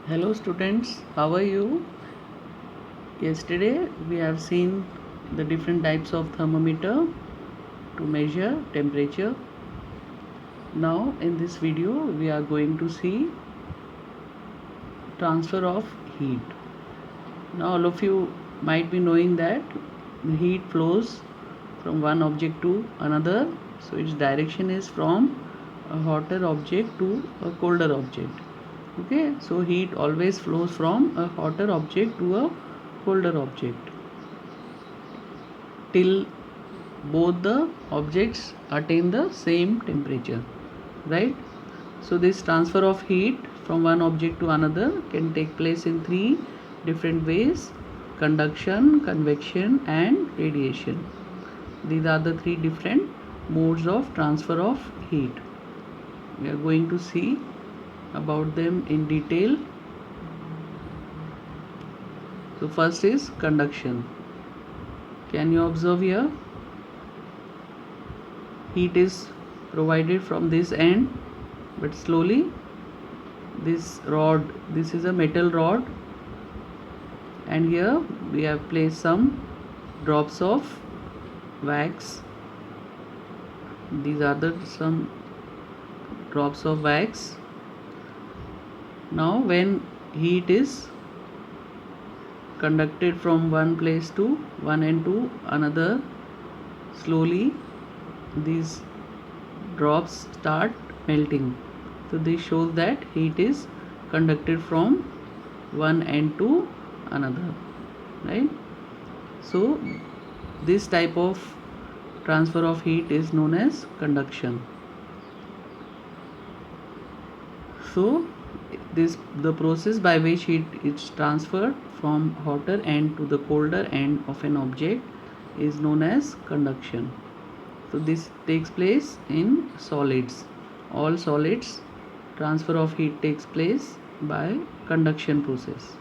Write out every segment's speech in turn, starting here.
Hello students, how are you? Yesterday we have seen the different types of thermometer to measure temperature. Now in this video we are going to see transfer of heat. Now all of you might be knowing that the heat flows from one object to another, so its direction is from a hotter object to a colder object. Okay, so heat always flows from a hotter object to a colder object till both the objects attain the same temperature, right? So this transfer of heat from one object to another can take place in three different ways: conduction, convection and radiation. These are the three different modes of transfer of heat. We are going to see about them in detail. So first is conduction. Can you observe here? Heat is provided from this end, but slowly this is a metal rod, and here we have placed some drops of wax. These are some drops of wax. Now when heat is conducted from one place to one end to another, slowly these drops start melting. So this shows that heat is conducted from one end to another, right? So this type of transfer of heat is known as conduction. So the process by which heat is transferred from hotter end to the colder end of an object is known as conduction. So this takes place in solids. All solids, transfer of heat takes place by conduction process.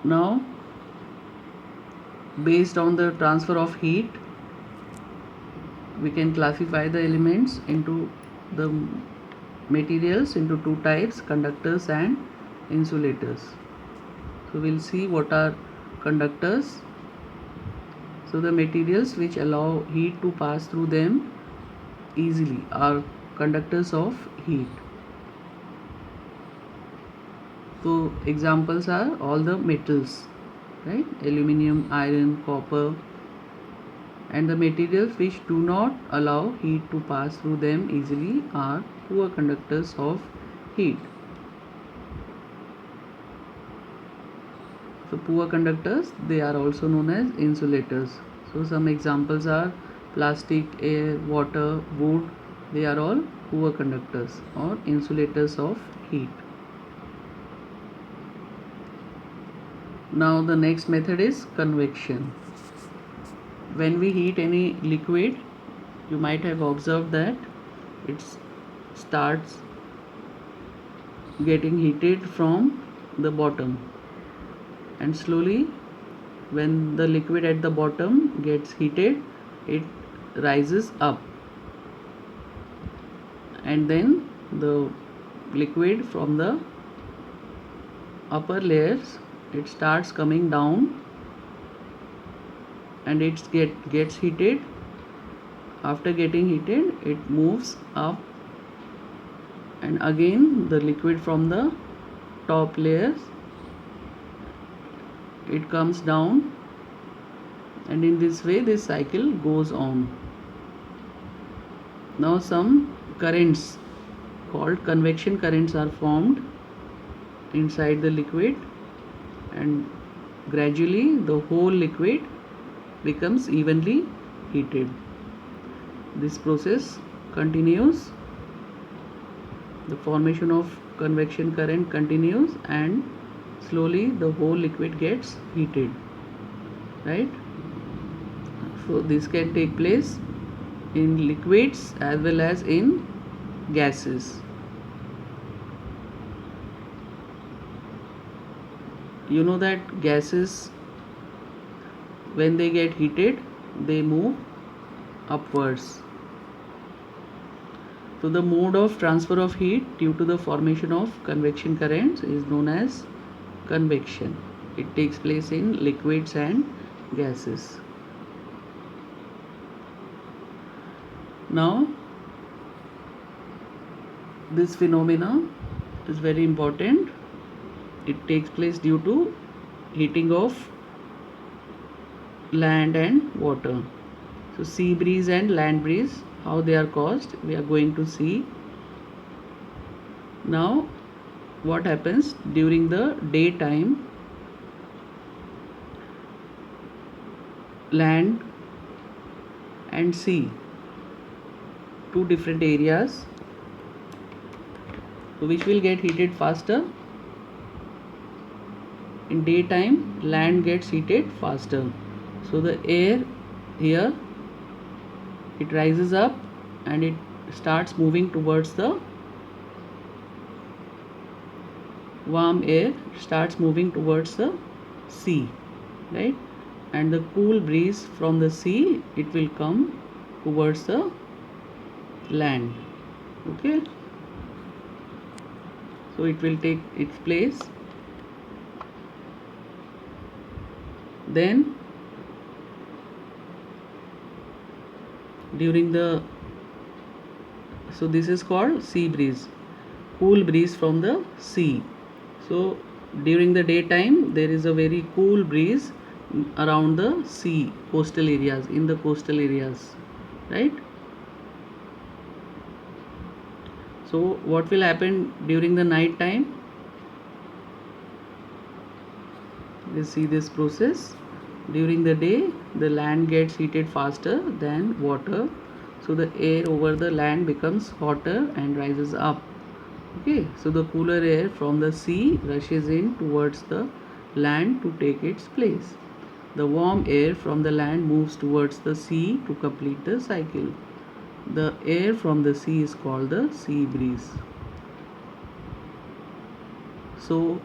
Now, based on the transfer of heat, we can classify the elements into the materials into two types: conductors and insulators. So we'll see what are conductors. So the materials which allow heat to pass through them easily are conductors of heat. So examples are all the metals, right? Aluminium, iron, copper. And the materials which do not allow heat to pass through them easily are poor conductors of heat. So poor conductors, they are also known as insulators. So some examples are plastic, air, water, wood. They are all poor conductors or insulators of heat. Now the next method is convection. When we heat any liquid, you might have observed that it starts getting heated from the bottom, and slowly when the liquid at the bottom gets heated, it rises up, and then the liquid from the upper layers, it starts coming down and it gets heated. After getting heated, it moves up, and again the liquid from the top layers, it comes down, and in this way this cycle goes on. Now some currents called convection currents are formed inside the liquid, and gradually the whole liquid becomes evenly heated. This process continues. The formation of convection current continues, and slowly the whole liquid gets heated, right? So this can take place in liquids as well as in gases. You know that gases, when they get heated, they move upwards. So the mode of transfer of heat due to the formation of convection currents is known as convection. It takes place in liquids and gases. Now this phenomena is very important. It takes place due to heating of land and water. So sea breeze and land breeze, how they are caused, we are going to see. Now what happens during the daytime, land and sea, two different areas, so which will get heated faster? In daytime, land gets heated faster. So the air here, it rises up and it starts moving towards the warm air, starts moving towards the sea, right? And the cool breeze from the sea, it will come towards the land. Okay, so it will take its place. Then during the, so this is called sea breeze, cool breeze from the sea. So during the daytime there is a very cool breeze around the sea, coastal areas, in the coastal areas, right? So what will happen during the night time? We see this process. During the day, the land gets heated faster than water, so the air over the land becomes hotter and rises up. Okay, so the cooler air from the sea rushes in towards the land to take its place. The warm air from the land moves towards the sea to complete the cycle. The air from the sea is called the sea breeze. So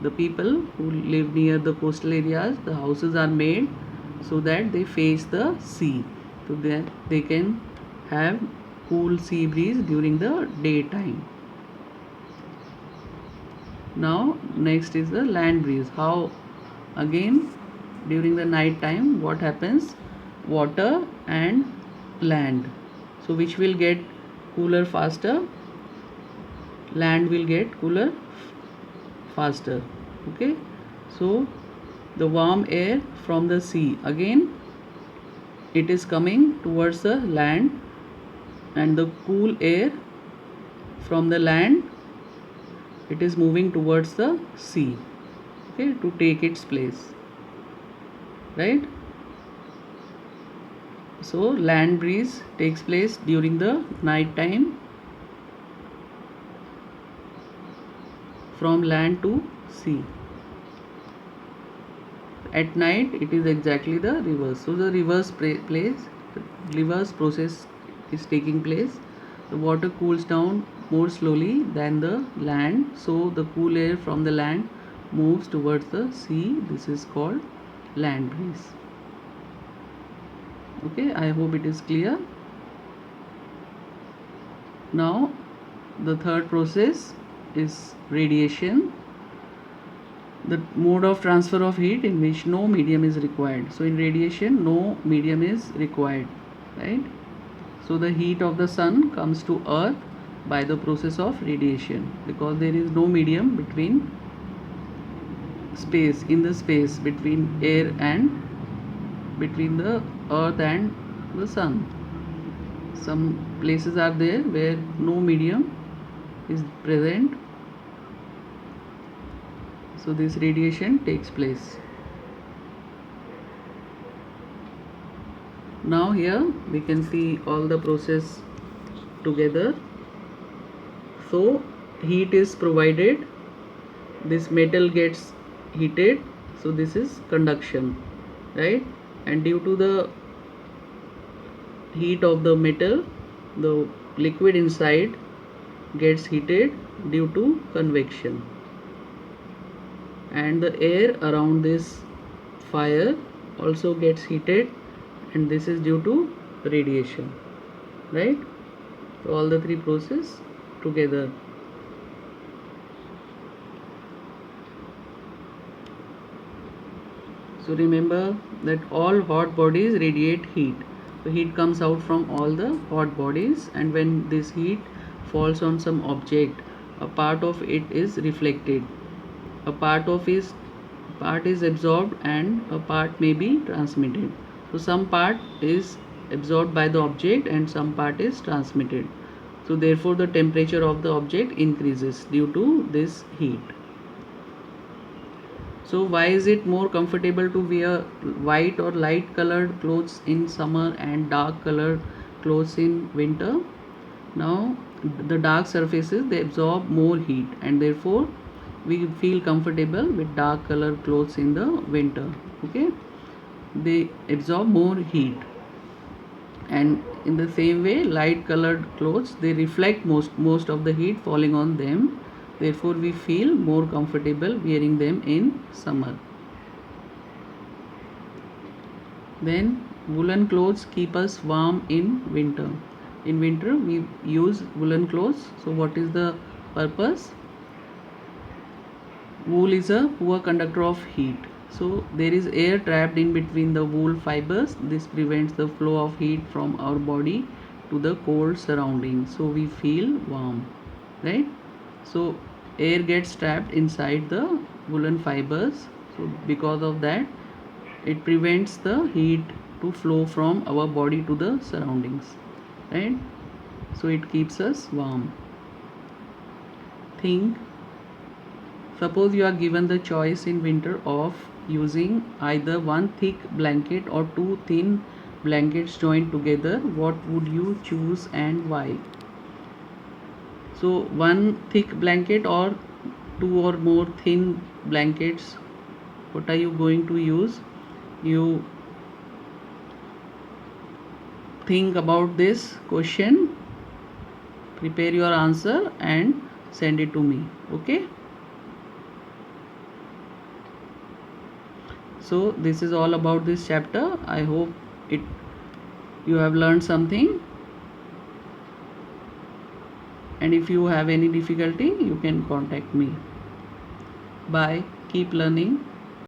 the people who live near the coastal areas, the houses are made so that they face the sea, so that they can have cool sea breeze during the daytime. Now next is the land breeze. How? Again, during the night time, what happens? Water and land, so which will get cooler faster? Land will get cooler faster. Okay, so the warm air from the sea, again it is coming towards the land, and the cool air from the land, it is moving towards the sea, okay, to take its place, right? So land breeze takes place during the night time from land to sea. At night it is exactly the reverse. So the reverse process is taking place. The water cools down more slowly than the land, so the cool air from the land moves towards the sea. This is called land breeze. Okay, I hope it is clear. Now the third process is radiation, the mode of transfer of heat in which no medium is required. So in radiation, no medium is required, right? So the heat of the sun comes to earth by the process of radiation, because there is no medium between space, in the space between air and between the earth and the sun. Some places are there where no medium is present, so this radiation takes place. Now here we can see all the process together. So heat is provided, this metal gets heated, so this is conduction, right? And due to the heat of the metal, the liquid inside gets heated due to convection, and the air around this fire also gets heated, and this is due to radiation, right? So all the three process together. So remember that all hot bodies radiate heat. So heat comes out from all the hot bodies, and when this heat falls on some object, a part of it is reflected. A part is absorbed and a part may be transmitted. So some part is absorbed by the object and some part is transmitted. So therefore the temperature of the object increases due to this heat. So why is it more comfortable to wear white or light colored clothes in summer and dark colored clothes in winter? Now the dark surfaces, they absorb more heat, and therefore we feel comfortable with dark colored clothes in the winter. Okay, they absorb more heat, and in the same way light colored clothes, they reflect most of the heat falling on them, therefore we feel more comfortable wearing them in summer. Then woolen clothes keep us warm in winter. In winter we use woolen clothes. So what is the purpose? Wool is a poor conductor of heat. So there is air trapped in between the wool fibers. This prevents the flow of heat from our body to the cold surroundings. So we feel warm, right? So air gets trapped inside the woolen fibers. So because of that, it prevents the heat to flow from our body to the surroundings, right? So it keeps us warm. Think, suppose you are given the choice in winter of using either one thick blanket or two thin blankets joined together, what would you choose and why? So one thick blanket or two or more thin blankets, what are you going to use? You think about this question, prepare your answer and send it to me. Okay, so this is all about this chapter. I hope it you have learned something, and if you have any difficulty you can contact me. Bye, keep learning.